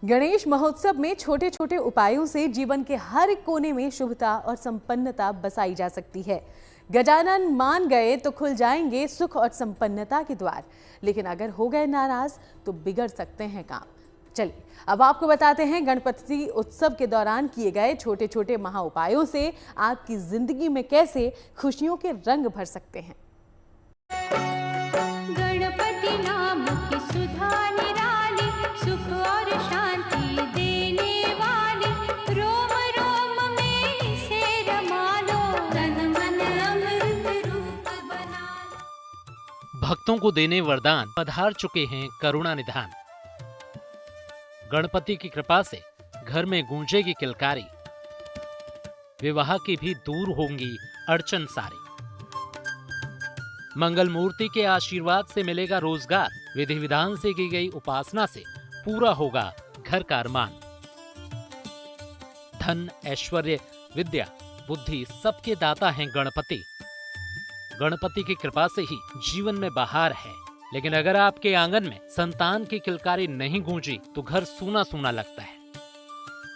गणेश महोत्सव में छोटे छोटे उपायों से जीवन के हर कोने में शुभता और संपन्नता बसाई जा सकती है। गजानन मान गए तो खुल जाएंगे सुख और संपन्नता के द्वार, लेकिन अगर हो गए नाराज तो बिगड़ सकते हैं काम। चलिए अब आपको बताते हैं गणपति उत्सव के दौरान किए गए छोटे छोटे महा उपायों से आपकी जिंदगी में कैसे खुशियों के रंग भर सकते हैं। गणपति नाम की सुधा निराली, सुख और शांति देने वाली, रोम रोम में इसे रमा लो, तन मन अमृत रूप बना लो। भक्तों को देने वरदान पधार चुके हैं करुणा निधान। गणपति की कृपा से घर में गूंजेगी किलकारी, विवाह की भी दूर होंगी अड़चन सारी। मंगल मूर्ति के आशीर्वाद से मिलेगा रोजगार, विधि विधान से की गई उपासना से पूरा होगा घर का अरमान। धन, ऐश्वर्य, विद्या, बुद्धि सबके दाता हैं गणपति। गणपति की कृपा से ही जीवन में बहार है, लेकिन अगर आपके आंगन में संतान की किलकारी नहीं गूंजी तो घर सूना सूना लगता है।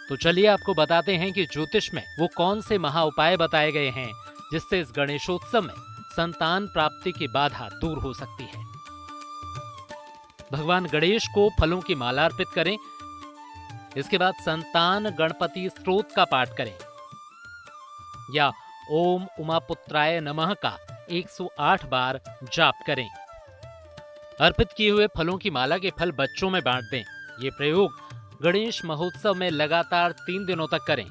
तो चलिए आपको बताते हैं कि ज्योतिष में वो कौन से महा उपाय बताए गए हैं जिससे इस गणेशोत्सव में संतान प्राप्ति की बाधा दूर हो सकती है। भगवान गणेश को फलों की माला अर्पित करें। इसके बाद संतान गणपति स्तोत्र का पाठ करें या ओम उमापुत्राय नमः का 108 बार जाप करें। अर्पित किए हुए फलों की माला के फल बच्चों में बांट दें। ये प्रयोग गणेश महोत्सव में लगातार 3 दिनों तक करें।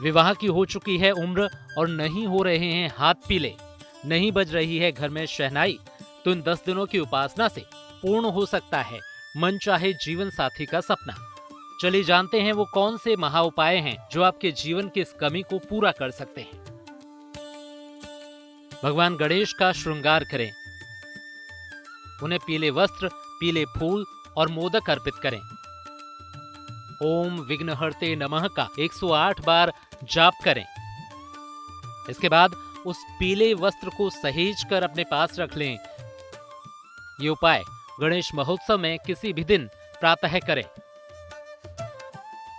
विवाह की हो चुकी है उम्र और नहीं हो रहे हैं हाथ पीले, नहीं बज रही है घर में शहनाई, तो इन 10 दिनों की उपासना से पूर्ण हो सकता है मन चाहे जीवन साथी का सपना। चलिए जानते हैं वो कौन से महा उपाय हैं जो आपके जीवन की इस कमी को पूरा कर सकते हैं। भगवान गणेश का श्रृंगार करें। उन्हें पीले वस्त्र, पीले फूल और मोदक अर्पित करें। ओम विघ्नहर्ते नमः का 108 बार जाप करें। इसके बाद उस पीले वस्त्र को सहेज कर अपने पास रख लें। ये उपाय गणेश महोत्सव में किसी भी दिन प्रातः करें।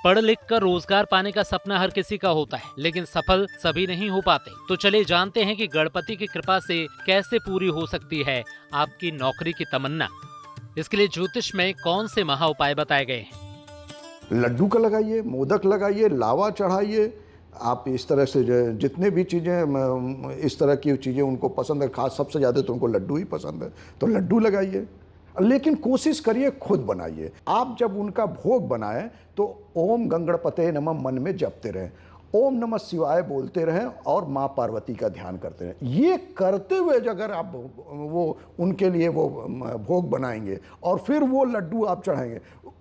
पढ़ लिख कर रोजगार पाने का सपना हर किसी का होता है, लेकिन सफल सभी नहीं हो पाते। तो चलिए जानते हैं कि गणपति की कृपा से कैसे पूरी हो सकती है आपकी नौकरी की तमन्ना। इसके लिए ज्योतिष में कौन से महा उपाय बताए गए हैं। लड्डू का लगाइए, मोदक लगाइए, लावा चढ़ाइए। आप इस तरह से जितने भी चीज़ें इस तरह की चीज़ें उनको पसंद है, खास सबसे ज़्यादा तो उनको लड्डू ही पसंद है, तो लड्डू लगाइए। लेकिन कोशिश करिए खुद बनाइए। आप जब उनका भोग बनाएं तो ओम गंगणपते नमः मन में जपते रहें, ओम नमः शिवाय बोलते रहें और माँ पार्वती का ध्यान करते रहें। ये करते हुए अगर आप वो उनके लिए वो भोग बनाएंगे और फिर वो लड्डू आप चढ़ाएंगे,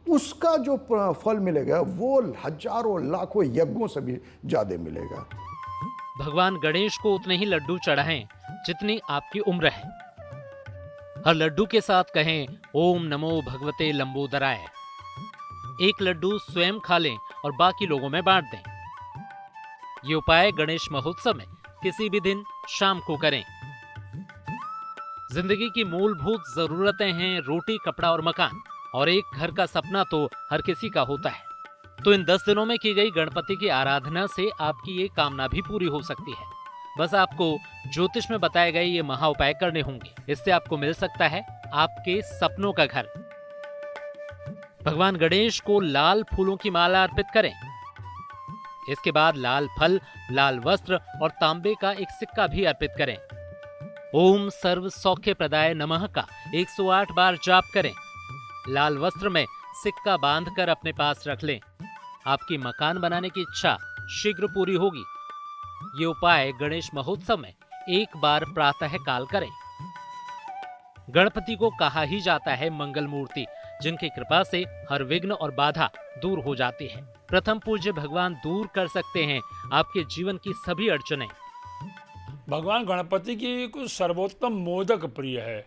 उसका जो फल मिलेगा वो हजारों लाखों यज्ञों से भी ज़्यादा मिलेगा। भगवान गणेश को उतने ही लड्डू चढ़ाएं जितनी आपकी उम्र है। हर लड्डू के साथ कहें ओम नमो भगवते लंबोदराय। एक लड्डू स्वयं खा लें और बाकी लोगों में बांट दें। ये उपाय गणेश महोत्सव में किसी भी दिन शाम को करें। जिंदगी की मूलभूत जरूरतें हैं रोटी, कपड़ा और मकान, और एक घर का सपना तो हर किसी का होता है। तो इन 10 दिनों में की गई गणपति की आराधना से आपकी ये कामना भी पूरी हो सकती है। बस आपको ज्योतिष में बताए गए ये महा उपाय करने होंगे। इससे आपको मिल सकता है आपके सपनों का घर। भगवान गणेश को लाल फूलों की माला अर्पित करें। इसके बाद लाल फल, लाल वस्त्र और तांबे का एक सिक्का भी अर्पित करें। ओम सर्व सौख्य प्रदाय नमः का 108 बार जाप करें। लाल वस्त्र में सिक्का बांधकर अपने पास रख लें। आपकी मकान बनाने की इच्छा शीघ्र पूरी होगी। ये उपाय गणेश महोत्सव में एक बार प्रातः काल करें। गणपति को कहा ही जाता है मंगल मूर्ति, जिनकी कृपा से हर विघ्न और बाधा दूर हो जाती है। प्रथम पूज्य भगवान दूर कर सकते हैं आपके जीवन की सभी अड़चनें। भगवान गणपति की कुछ सर्वोत्तम मोदक प्रिय है।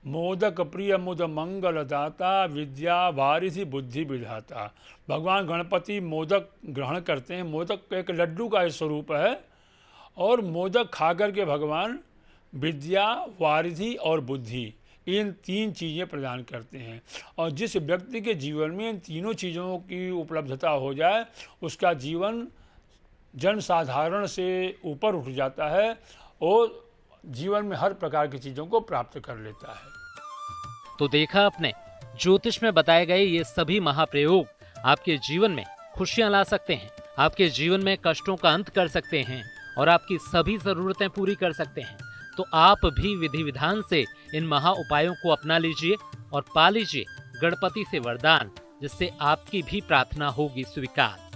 मोदक प्रिय मुद मंगल दाता, विद्या वारिधि बुद्धि विधाता। भगवान गणपति मोदक ग्रहण करते हैं। मोदक एक लड्डू का स्वरूप है और मोदक खा करके भगवान विद्या, वारिधि और बुद्धि इन 3 चीज़ें प्रदान करते हैं। और जिस व्यक्ति के जीवन में इन तीनों चीज़ों की उपलब्धता हो जाए, उसका जीवन जनसाधारण से ऊपर उठ जाता है और जीवन में हर प्रकार की चीज़ों को प्राप्त कर लेता है। तो देखा आपने, ज्योतिष में बताए गए ये सभी महाप्रयोग आपके जीवन में खुशियां ला सकते हैं, आपके जीवन में कष्टों का अंत कर सकते हैं और आपकी सभी जरूरतें पूरी कर सकते हैं। तो आप भी विधि विधान से इन महा उपायों को अपना लीजिए और पा लीजिए गणपति से वरदान, जिससे आपकी भी प्रार्थना होगी स्वीकार।